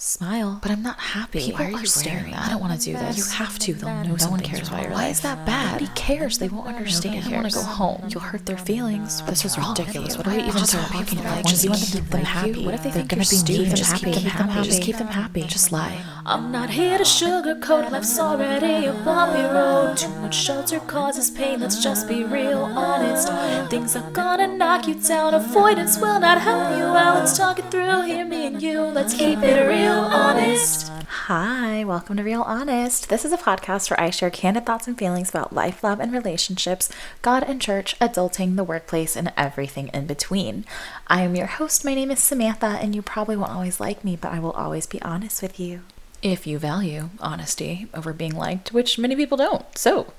Smile. But I'm not happy. People Why are you staring. I don't want to do this. You have to. They'll know No one something's cares wrong. about your Why life. is that bad? Nobody cares. They won't understand. Nobody I want to go cares. home. You'll hurt their feelings. This was ridiculous. What Why are we even just talking about? like, Once just you want to keep keep them them happy, happy. what if they They're think gonna you're be stupid? mean. Just Just keep them happy. Just keep them happy. Just lie. I'm not here to sugarcoat, life's already a bumpy road. Too much shelter causes pain, let's just be real honest. Things are gonna knock you down, avoidance will not help you out. Let's talk it through, here me and you, let's keep it real honest. Hi, welcome to Real Honest. This is a podcast where I share candid thoughts and feelings about life, love, and relationships, God and church, adulting, the workplace, and everything in between. I am your host. My name is Samantha, and you probably won't always like me, but I will always be honest with you. If you value honesty over being liked, which many people don't. So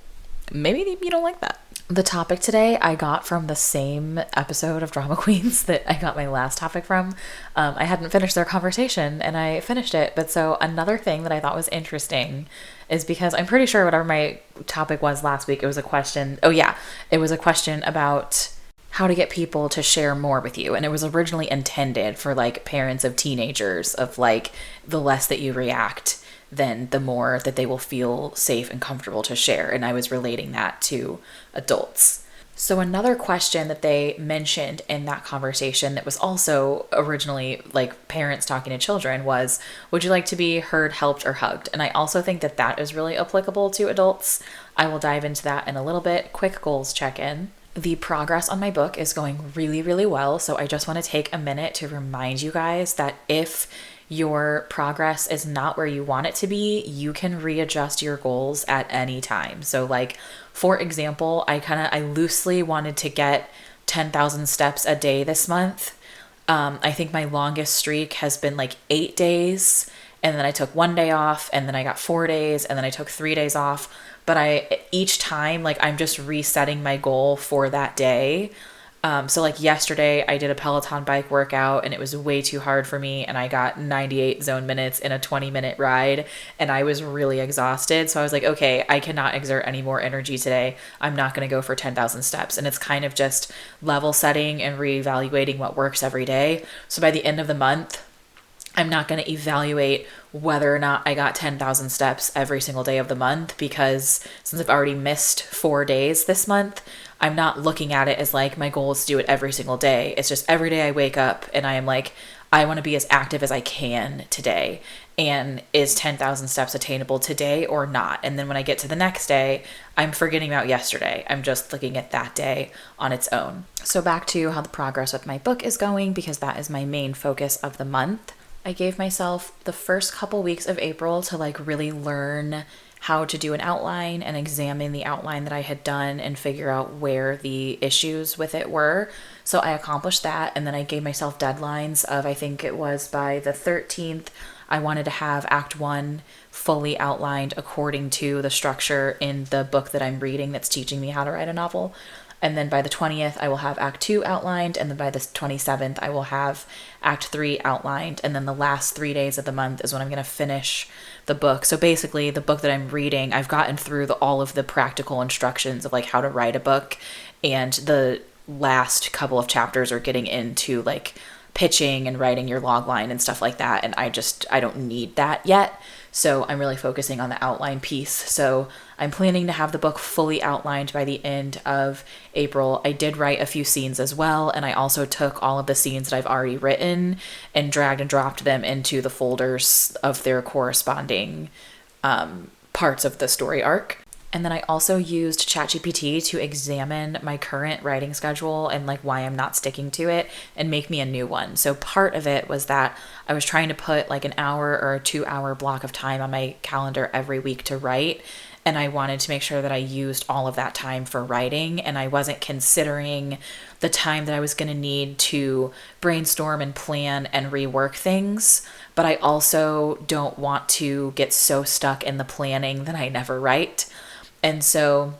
maybe you don't like that. The topic today I got from the same episode of Drama Queens that I got my last topic from. I hadn't finished their conversation and I finished it. But so another thing that I thought was interesting is because I'm pretty sure whatever my topic was last week, it was a question. Oh yeah, it was a question about how to get people to share more with you. And it was originally intended for like parents of teenagers, of like the less that you react, then the more that they will feel safe and comfortable to share. And I was relating that to adults. So another question that they mentioned in that conversation that was also originally like parents talking to children was, would you like to be heard, helped, or hugged? And I also think that that is really applicable to adults. I will dive into that in a little bit. Quick goals check-in. The progress on my book is going really, really well. So I just want to take a minute to remind you guys that if your progress is not where you want it to be, you can readjust your goals at any time. So like, for example, I loosely wanted to get 10,000 steps a day this month. I think my longest streak has been like 8 days, and then I took 1 day off, and then I got 4 days, and then I took 3 days off. But each time, like, I'm just resetting my goal for that day. So like yesterday I did a Peloton bike workout and it was way too hard for me, and I got 98 zone minutes in a 20-minute ride and I was really exhausted. So I was like, okay, I cannot exert any more energy today. I'm not going to go for 10,000 steps. And it's kind of just level setting and reevaluating what works every day. So by the end of the month, I'm not going to evaluate whether or not I got 10,000 steps every single day of the month, because since I've already missed 4 days this month, I'm not looking at it as like my goal is to do it every single day. It's just every day I wake up and I am like, I want to be as active as I can today. And is 10,000 steps attainable today or not? And then when I get to the next day, I'm forgetting about yesterday. I'm just looking at that day on its own. So back to how the progress with my book is going, because that is my main focus of the month. I gave myself the first couple weeks of April to like really learn how to do an outline and examine the outline that I had done and figure out where the issues with it were. So I accomplished that, and then I gave myself deadlines of, I think it was by the 13th, I wanted to have Act 1 fully outlined according to the structure in the book that I'm reading that's teaching me how to write a novel. And then by the 20th, I will have Act 2 outlined. And then by the 27th, I will have Act 3 outlined. And then the last 3 days of the month is when I'm going to finish the book. So basically, the book that I'm reading, I've gotten through all of the practical instructions of like how to write a book. And the last couple of chapters are getting into like pitching and writing your log line and stuff like that. And I don't need that yet. So I'm really focusing on the outline piece. So I'm planning to have the book fully outlined by the end of April. I did write a few scenes as well, and I also took all of the scenes that I've already written and dragged and dropped them into the folders of their corresponding parts of the story arc. And then I also used ChatGPT to examine my current writing schedule and like why I'm not sticking to it and make me a new one. So part of it was that I was trying to put like an hour or a 2-hour block of time on my calendar every week to write. And I wanted to make sure that I used all of that time for writing, and I wasn't considering the time that I was going to need to brainstorm and plan and rework things. But I also don't want to get so stuck in the planning that I never write. And so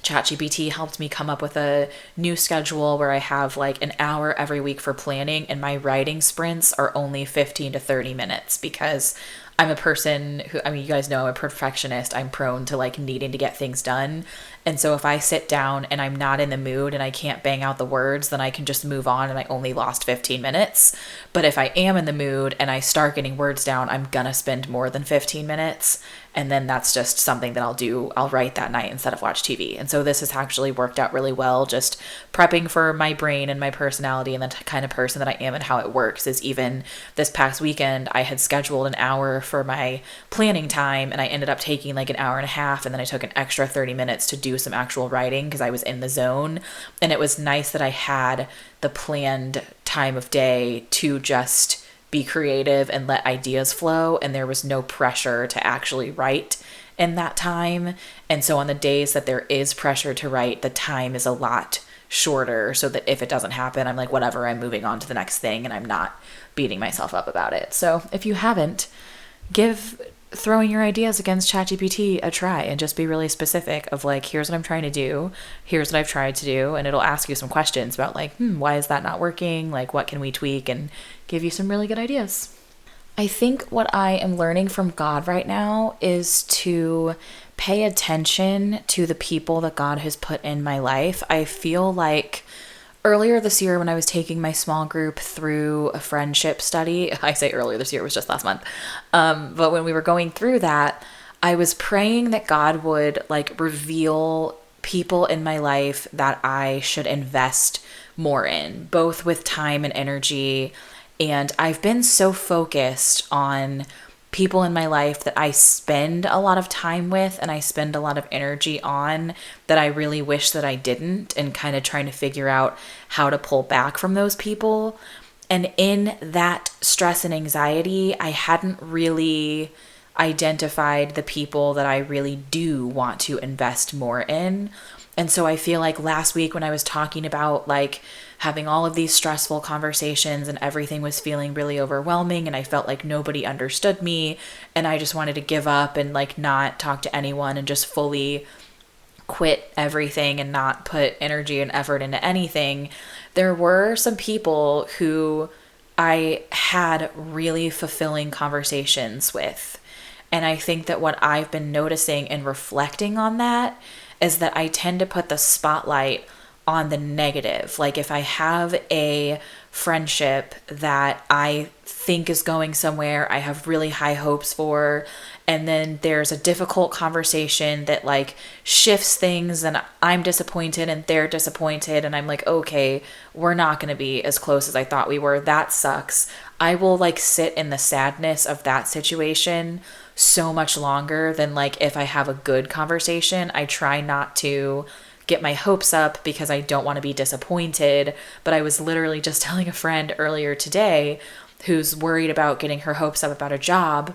ChatGPT helped me come up with a new schedule where I have like an hour every week for planning, and my writing sprints are only 15 to 30 minutes because I'm a person who, I mean, you guys know I'm a perfectionist. I'm prone to like needing to get things done. And so if I sit down and I'm not in the mood and I can't bang out the words, then I can just move on and I only lost 15 minutes. But if I am in the mood and I start getting words down, I'm gonna spend more than 15 minutes. And then that's just something that I'll do. I'll write that night instead of watch TV. And so this has actually worked out really well. Just prepping for my brain and my personality and the kind of person that I am and how it works is even this past weekend, I had scheduled an hour for my planning time and I ended up taking like an hour and a half. And then I took an extra 30 minutes to do some actual writing because I was in the zone. And it was nice that I had the planned time of day to just be creative and let ideas flow, and there was no pressure to actually write in that time. And so on the days that there is pressure to write, the time is a lot shorter, so that if it doesn't happen, I'm like, whatever, I'm moving on to the next thing and I'm not beating myself up about it. So if you haven't, give throwing your ideas against ChatGPT a try and just be really specific of like, here's what I'm trying to do, here's what I've tried to do, and it'll ask you some questions about like, why is that not working? Like, what can we tweak? And give you some really good ideas. I think what I am learning from God right now is to pay attention to the people that God has put in my life. I feel like earlier this year when I was taking my small group through a friendship study, I say earlier this year, it was just last month. But when we were going through that, I was praying that God would like reveal people in my life that I should invest more in, both with time and energy. And I've been so focused on people in my life that I spend a lot of time with and I spend a lot of energy on that I really wish that I didn't, and kind of trying to figure out how to pull back from those people. And in that stress and anxiety, I hadn't really identified the people that I really do want to invest more in. And so I feel like last week when I was talking about like having all of these stressful conversations and everything was feeling really overwhelming and I felt like nobody understood me and I just wanted to give up and like not talk to anyone and just fully quit everything and not put energy and effort into anything, there were some people who I had really fulfilling conversations with. And I think that what I've been noticing and reflecting on that is that I tend to put the spotlight on the negative. Like if I have a friendship that I think is going somewhere, I have really high hopes for, and then there's a difficult conversation that like shifts things and I'm disappointed and they're disappointed and I'm like, okay, we're not going to be as close as I thought we were. That sucks. I will like sit in the sadness of that situation so much longer than like if I have a good conversation. I try not to get my hopes up because I don't want to be disappointed. But I was literally just telling a friend earlier today who's worried about getting her hopes up about a job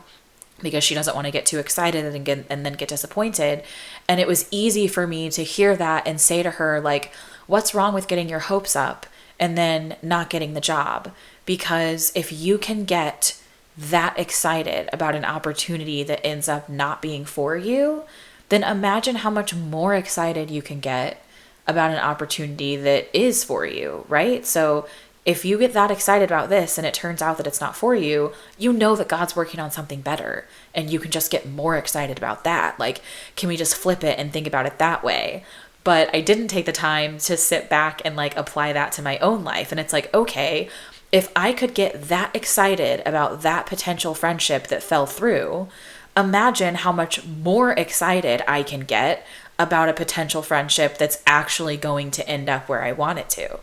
because she doesn't want to get too excited and then get disappointed. And it was easy for me to hear that and say to her, like, what's wrong with getting your hopes up and then not getting the job? Because if you can get that excited about an opportunity that ends up not being for you, then imagine how much more excited you can get about an opportunity that is for you, right? So if you get that excited about this and it turns out that it's not for you, you know that God's working on something better and you can just get more excited about that. Like, can we just flip it and think about it that way? But I didn't take the time to sit back and like apply that to my own life. And it's like, okay, if I could get that excited about that potential friendship that fell through, imagine how much more excited I can get about a potential friendship that's actually going to end up where I want it to.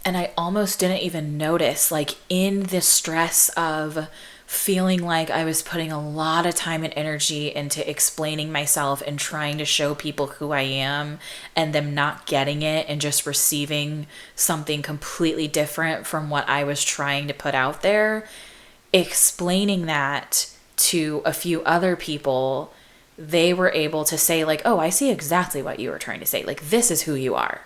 And I almost didn't even notice, like in the stress of feeling like I was putting a lot of time and energy into explaining myself and trying to show people who I am and them not getting it and just receiving something completely different from what I was trying to put out there, explaining that to a few other people, they were able to say like, oh, I see exactly what you were trying to say. Like, this is who you are.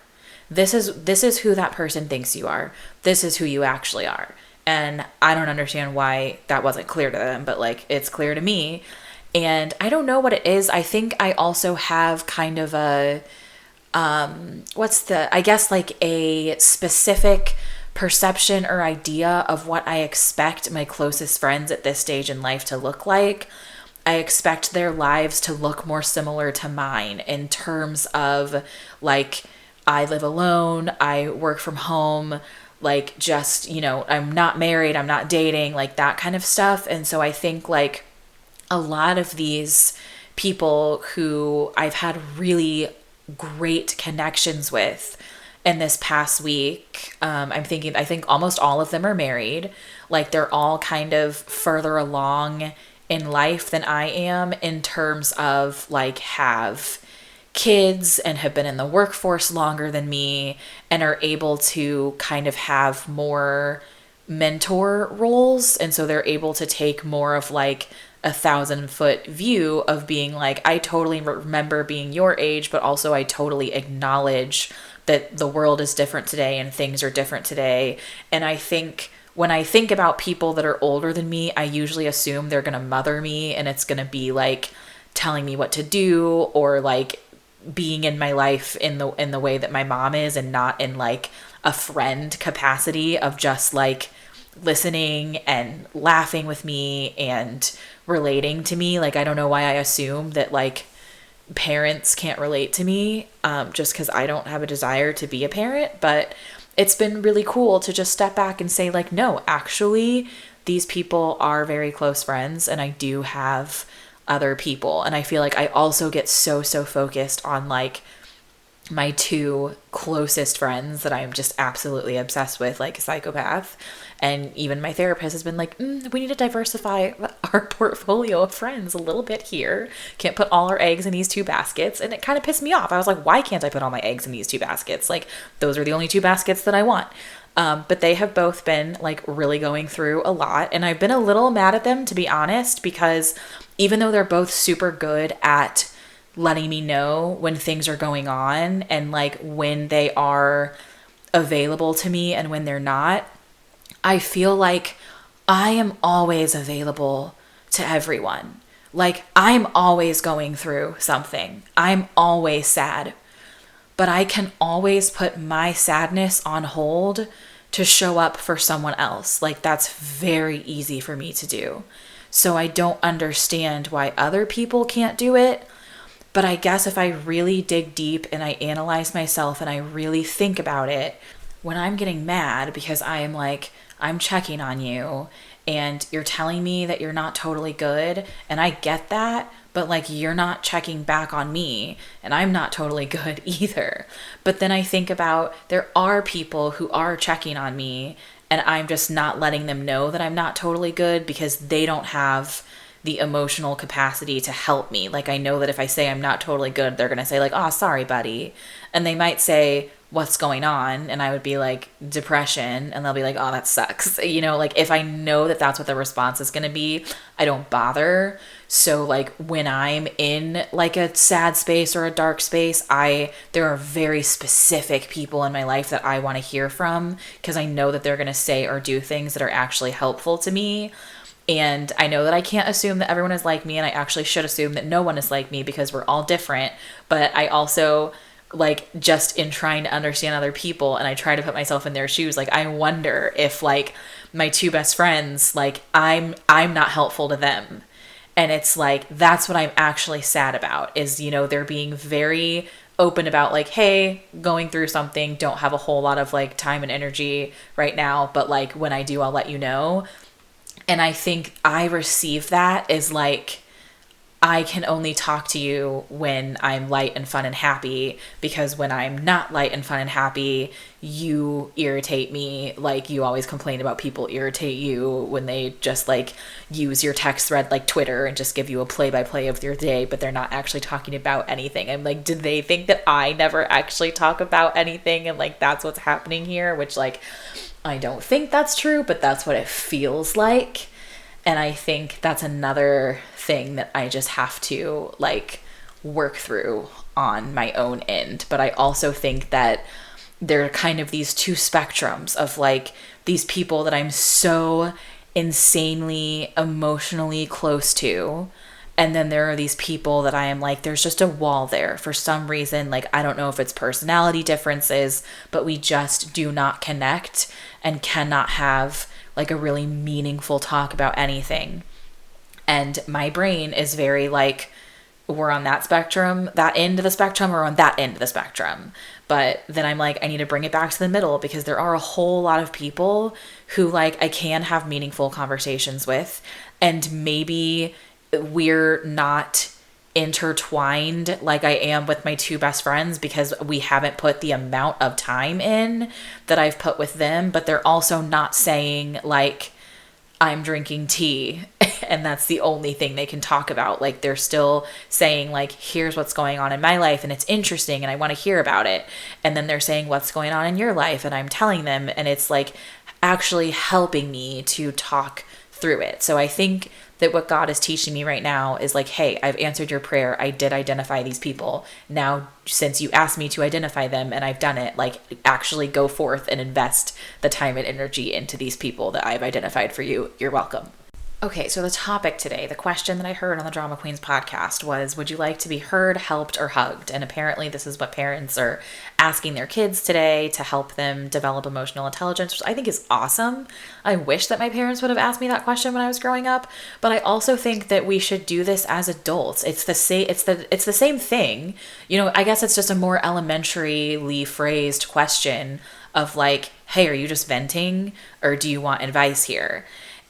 This is who that person thinks you are. This is who you actually are. And I don't understand why that wasn't clear to them, but like it's clear to me. And I don't know what it is. I think I also have kind of a, I guess like a specific perception or idea of what I expect my closest friends at this stage in life to look like. I expect their lives to look more similar to mine in terms of like, I live alone, I work from home, like just, I'm not married, I'm not dating, like that kind of stuff. And so I think like a lot of these people who I've had really great connections with in this past week, I think almost all of them are married. Like they're all kind of further along in life than I am in terms of like have kids and have been in the workforce longer than me and are able to kind of have more mentor roles. And so they're able to take more of like 1,000-foot view of being like, I totally remember being your age, but also I totally acknowledge that the world is different today and things are different today. And I think when I think about people that are older than me, I usually assume they're going to mother me and it's going to be like telling me what to do or like being in my life in the way that my mom is, and not in like a friend capacity of just like listening and laughing with me and relating to me. Like I don't know why I assume that like parents can't relate to me, just because I don't have a desire to be a parent. But it's been really cool to just step back and say like, no, actually these people are very close friends and I do have other people. And I feel like I also get so focused on like my two closest friends that I'm just absolutely obsessed with, like a psychopath. And even my therapist has been like, we need to diversify our portfolio of friends a little bit here. Can't put all our eggs in these two baskets. And it kind of pissed me off. I was like, why can't I put all my eggs in these two baskets? Like, those are the only two baskets that I want. But they have both been like really going through a lot. And I've been a little mad at them, to be honest, because even though they're both super good at letting me know when things are going on and like when they are available to me and when they're not, I feel like I am always available to everyone. Like I'm always going through something. I'm always sad. But I can always put my sadness on hold to show up for someone else. Like that's very easy for me to do. So I don't understand why other people can't do it. But I guess if I really dig deep and I analyze myself and I really think about it, when I'm getting mad because I am like, I'm checking on you and you're telling me that you're not totally good, and I get that, but like you're not checking back on me and I'm not totally good either. But then I think about there are people who are checking on me and I'm just not letting them know that I'm not totally good because they don't have the emotional capacity to help me. Like I know that if I say I'm not totally good, they're going to say like, "Oh, sorry, buddy." And they might say, "What's going on?" And I would be like, "Depression." And they'll be like, "Oh, that sucks." Like if I know that that's what the response is going to be, I don't bother. So like when I'm in like a sad space or a dark space, there are very specific people in my life that I want to hear from because I know that they're going to say or do things that are actually helpful to me. And I know that I can't assume that everyone is like me, and I actually should assume that no one is like me because we're all different. But I also like just in trying to understand other people and I try to put myself in their shoes, like I wonder if like my two best friends, like I'm not helpful to them. And it's like, that's what I'm actually sad about is, they're being very open about like, hey, going through something, don't have a whole lot of like time and energy right now. But like when I do, I'll let you know. And I think I receive that as like, I can only talk to you when I'm light and fun and happy, because when I'm not light and fun and happy, you irritate me. Like you always complain about people irritate you when they just like use your text thread like Twitter and just give you a play-by-play of your day, but they're not actually talking about anything. I'm like, did they think that I never actually talk about anything? And like, that's what's happening here, which like, I don't think that's true, but that's what it feels like. And I think that's another thing that I just have to like work through on my own end. But I also think that there are kind of these two spectrums of like these people that I'm so insanely emotionally close to, And then there are these people that I am like, there's just a wall there for some reason. Like, I don't know if it's personality differences, but we just do not connect and cannot have like a really meaningful talk about anything. And my brain is very like, we're on that spectrum, that end of the spectrum, or on that end of the spectrum. But then I'm like, I need to bring it back to the middle, because there are a whole lot of people who like I can have meaningful conversations with, and maybe we're not intertwined like I am with my two best friends because we haven't put the amount of time in that I've put with them, but they're also not saying like I'm drinking tea and that's the only thing they can talk about. Like, they're still saying like, here's what's going on in my life and it's interesting and I want to hear about it. And then they're saying what's going on in your life and I'm telling them, and it's like actually helping me to talk through it. So I think that what God is teaching me right now is like, hey, I've answered your prayer. I did identify these people. Now, since you asked me to identify them and I've done it, like actually go forth and invest the time and energy into these people that I've identified for you. You're welcome. Okay, so the topic today, the question that I heard on the Drama Queens podcast was, would you like to be heard, helped, or hugged? And apparently this is what parents are asking their kids today to help them develop emotional intelligence, which I think is awesome. I wish that my parents would have asked me that question when I was growing up, but I also think that we should do this as adults. It's the same thing. You know, I guess it's just a more elementarily phrased question of like, hey, are you just venting or do you want advice here?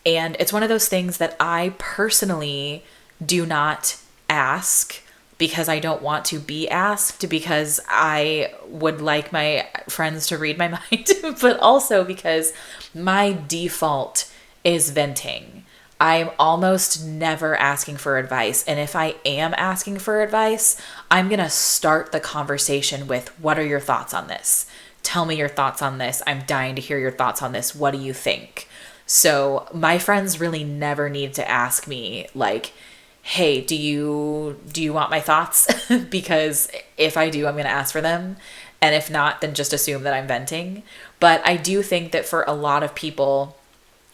And it's one of those things that I personally do not ask because I don't want to be asked, because I would like my friends to read my mind, but also because my default is venting. I'm almost never asking for advice. And if I am asking for advice, I'm going to start the conversation with, what are your thoughts on this? Tell me your thoughts on this. I'm dying to hear your thoughts on this. What do you think? So my friends really never need to ask me like, hey, do you want my thoughts? Because if I do, I'm going to ask for them. And if not, then just assume that I'm venting. But I do think that for a lot of people,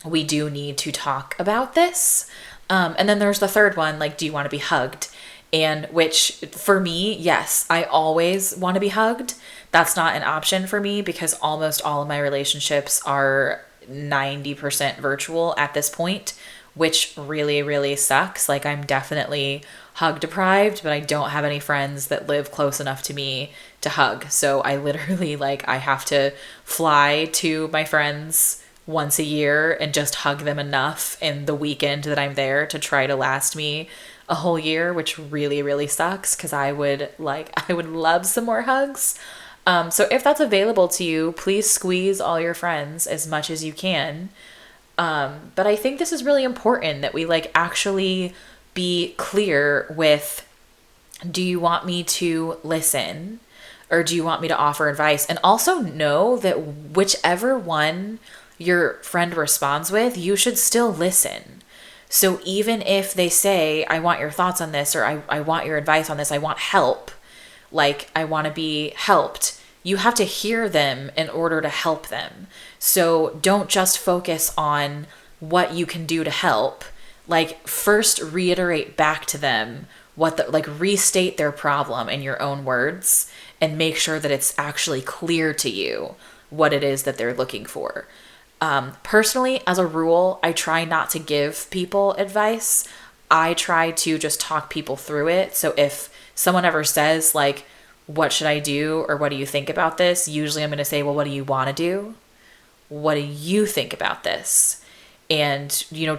we do need to talk about this. And then there's the third one, like, do you want to be hugged? And which for me, yes, I always want to be hugged. That's not an option for me because almost all of my relationships are 90% virtual at this point, which really, really sucks. Like, I'm definitely hug deprived, but I don't have any friends that live close enough to me to hug. So I literally, like, I have to fly to my friends once a year and just hug them enough in the weekend that I'm there to try to last me a whole year, which really, really sucks because I would love some more hugs. So if that's available to you, please squeeze all your friends as much as you can. But I think this is really important that we like actually be clear with, do you want me to listen or do you want me to offer advice? And also know that whichever one your friend responds with, you should still listen. So even if they say, I want your thoughts on this, or I want your advice on this, I want help, like I want to be helped, you have to hear them in order to help them. So don't just focus on what you can do to help. Like, first reiterate back to them restate their problem in your own words and make sure that it's actually clear to you what it is that they're looking for. Personally, as a rule, I try not to give people advice. I try to just talk people through it. So if someone ever says like, what should I do? Or what do you think about this? Usually I'm going to say, well, what do you want to do? What do you think about this? And,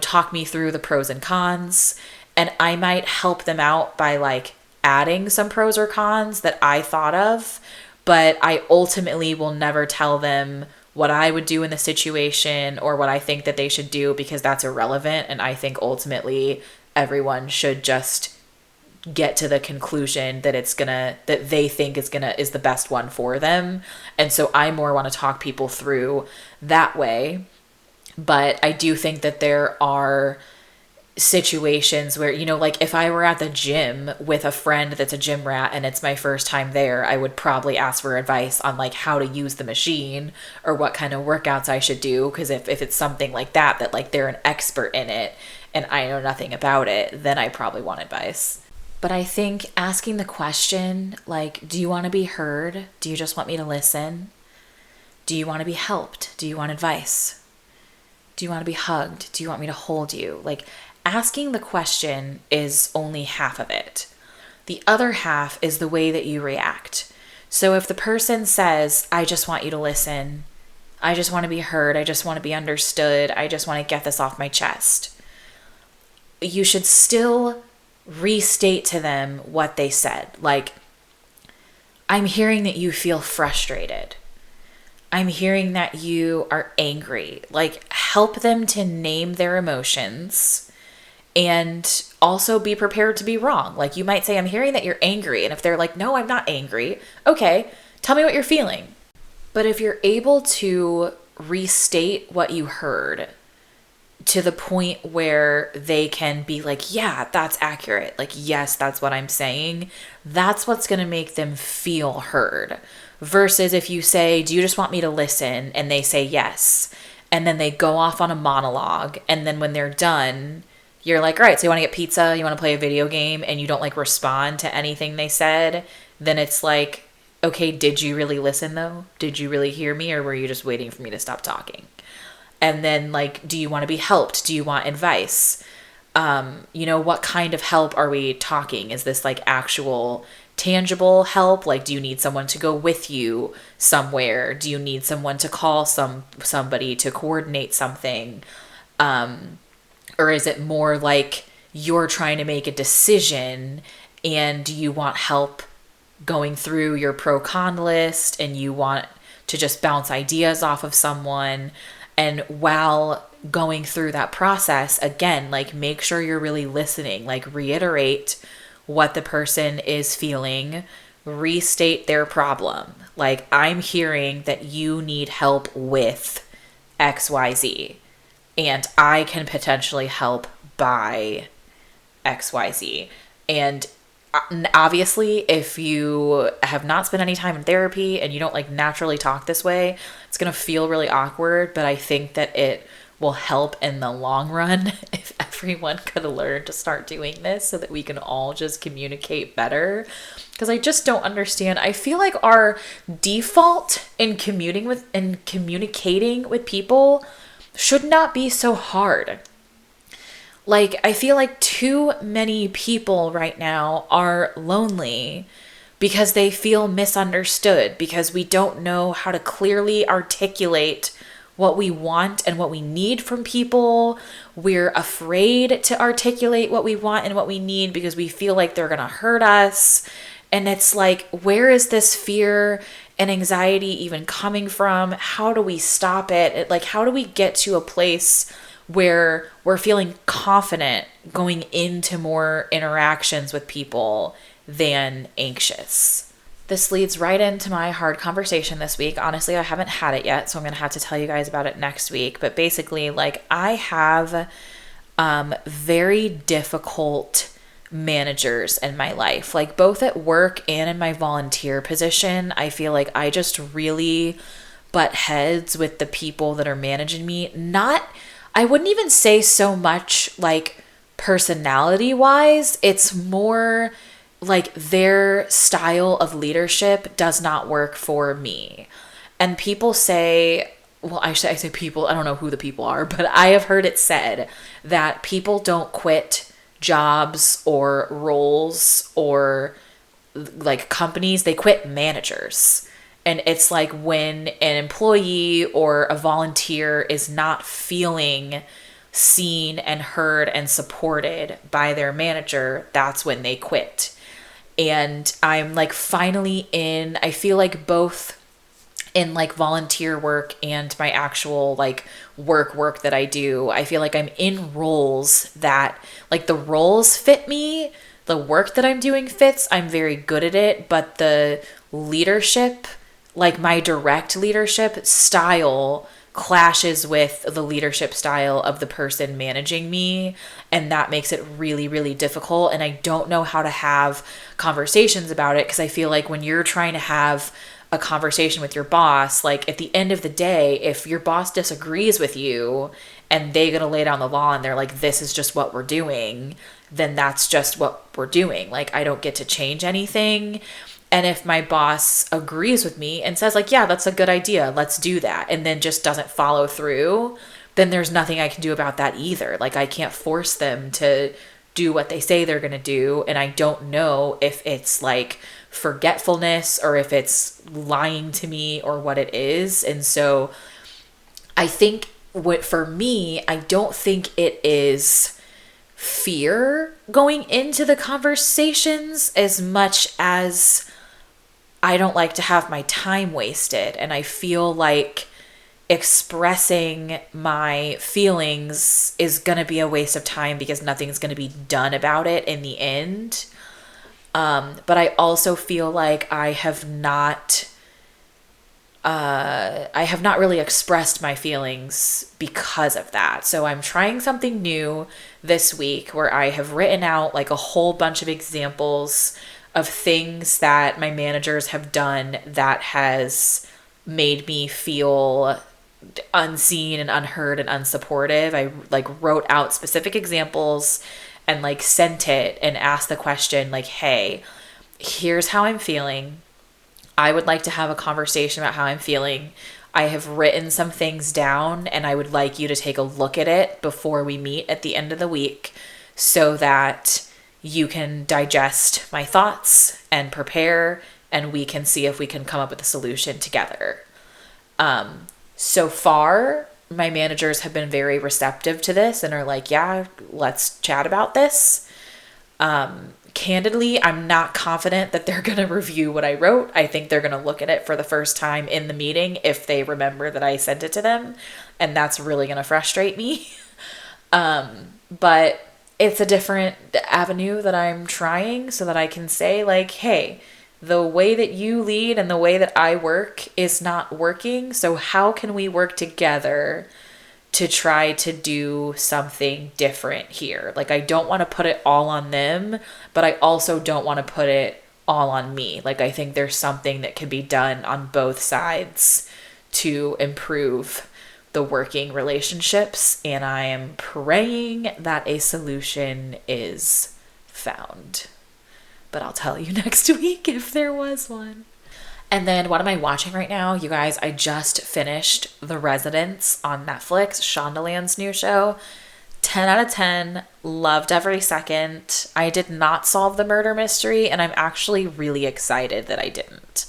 talk me through the pros and cons. And I might help them out by like adding some pros or cons that I thought of, but I ultimately will never tell them what I would do in the situation or what I think that they should do, because that's irrelevant. And I think ultimately everyone should just get to the conclusion that that they think is the best one for them. And so I more want to talk people through that way. But I do think that there are situations where, like if I were at the gym with a friend that's a gym rat and it's my first time there, I would probably ask for advice on like how to use the machine or what kind of workouts I should do. Because if it's something like that like they're an expert in it and I know nothing about it, then I probably want advice. But I think asking the question, like, do you want to be heard? Do you just want me to listen? Do you want to be helped? Do you want advice? Do you want to be hugged? Do you want me to hold you? Like, asking the question is only half of it. The other half is the way that you react. So if the person says, I just want you to listen, I just want to be heard, I just want to be understood, I just want to get this off my chest, you should still restate to them what they said. Like, I'm hearing that you feel frustrated. I'm hearing that you are angry. Like, help them to name their emotions and also be prepared to be wrong. Like, you might say, I'm hearing that you're angry. And if they're like, no, I'm not angry. Okay, tell me what you're feeling. But if you're able to restate what you heard to the point where they can be like, yeah, that's accurate. Like, yes, that's what I'm saying. That's what's going to make them feel heard. Versus if you say, do you just want me to listen? And they say yes. And then they go off on a monologue. And then when they're done, you're like, all right, so you want to get pizza? You want to play a video game? And you don't like respond to anything they said. Then it's like, okay, did you really listen though? Did you really hear me? Or were you just waiting for me to stop talking? And then, like, do you want to be helped? Do you want advice? What kind of help are we talking? Is this like actual tangible help? Like, do you need someone to go with you somewhere? Do you need someone to call somebody to coordinate something? Or is it more like you're trying to make a decision and you want help going through your pro-con list and you want to just bounce ideas off of someone? And while going through that process, again, like, make sure you're really listening, like, reiterate what the person is feeling, restate their problem. Like, I'm hearing that you need help with XYZ, and I can potentially help by XYZ. And obviously, if you have not spent any time in therapy and you don't like naturally talk this way, it's going to feel really awkward, but I think that it will help in the long run if everyone could learn to start doing this so that we can all just communicate better. Because I just don't understand. I feel like our default in communicating with people should not be so hard. Like, I feel like too many people right now are lonely because they feel misunderstood, because we don't know how to clearly articulate what we want and what we need from people. We're afraid to articulate what we want and what we need because we feel like they're going to hurt us. And it's like, where is this fear and anxiety even coming from? How do we stop it? Like, how do we get to a place where we're feeling confident going into more interactions with people than anxious? This leads right into my hard conversation this week. Honestly, I haven't had it yet, so I'm going to have to tell you guys about it next week. But basically, like, I have very difficult managers in my life, like both at work and in my volunteer position. I feel like I just really butt heads with the people that are managing me. I wouldn't even say so much like personality wise. It's more like their style of leadership does not work for me. And people say, well, I say people, I don't know who the people are, but I have heard it said that people don't quit jobs or roles or like companies, they quit managers. And it's like when an employee or a volunteer is not feeling seen and heard and supported by their manager, that's when they quit. And I'm like finally I feel like both in like volunteer work and my actual like work that I do, I feel like I'm in roles that like the roles fit me, the work that I'm doing fits, I'm very good at it, but the leadership, like my direct leadership style clashes with the leadership style of the person managing me, and that makes it really, really difficult. And I don't know how to have conversations about it, because I feel like when you're trying to have a conversation with your boss, like at the end of the day, if your boss disagrees with you and they gonna lay down the law and they're like, this is just what we're doing, then that's just what we're doing. Like, I don't get to change anything. And if my boss agrees with me and says like, yeah, that's a good idea, let's do that, and then just doesn't follow through, then there's nothing I can do about that either. Like, I can't force them to do what they say they're going to do. And I don't know if it's like forgetfulness or if it's lying to me or what it is. And so I think for me, I don't think it is fear going into the conversations as much as I don't like to have my time wasted. And I feel like expressing my feelings is going to be a waste of time because nothing's going to be done about it in the end. But I also feel like I have not really expressed my feelings because of that. So I'm trying something new this week where I have written out like a whole bunch of examples of things that my managers have done that has made me feel unseen and unheard and unsupportive. I like wrote out specific examples and like sent it and asked the question like, hey, here's how I'm feeling. I would like to have a conversation about how I'm feeling. I have written some things down and I would like you to take a look at it before we meet at the end of the week so that you can digest my thoughts and prepare, and we can see if we can come up with a solution together. So far, my managers have been very receptive to this and are like, yeah, let's chat about this. Candidly, I'm not confident that they're going to review what I wrote. I think they're going to look at it for the first time in the meeting if they remember that I sent it to them. And that's really going to frustrate me. But it's a different avenue that I'm trying so that I can say like, hey, the way that you lead and the way that I work is not working. So how can we work together to try to do something different here? Like, I don't want to put it all on them, but I also don't want to put it all on me. Like, I think there's something that can be done on both sides to improve the working relationships. And I am praying that a solution is found. But I'll tell you next week if there was one. And then what am I watching right now? You guys, I just finished The Residence on Netflix, Shondaland's new show. 10 out of 10. Loved every second. I did not solve the murder mystery, and I'm actually really excited that I didn't.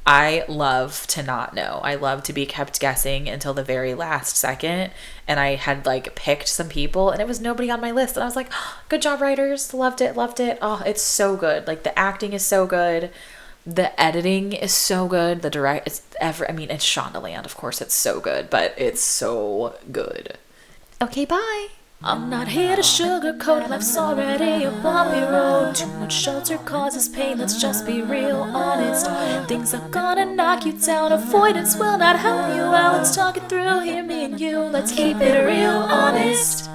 I love to not know. I love to be kept guessing until the very last second. And I had like picked some people and it was nobody on my list. And I was like, oh, good job, writers. Loved it. Loved it. Oh, it's so good. Like, the acting is so good. The editing is so good. It's Shondaland. Of course, it's so good, but it's so good. Okay, bye. I'm not here to sugarcoat, life's already a bumpy road. Too much shelter causes pain, let's just be real honest. Things are gonna knock you down, avoidance will not help you out. Let's talk it through here, me and you, let's keep it real honest.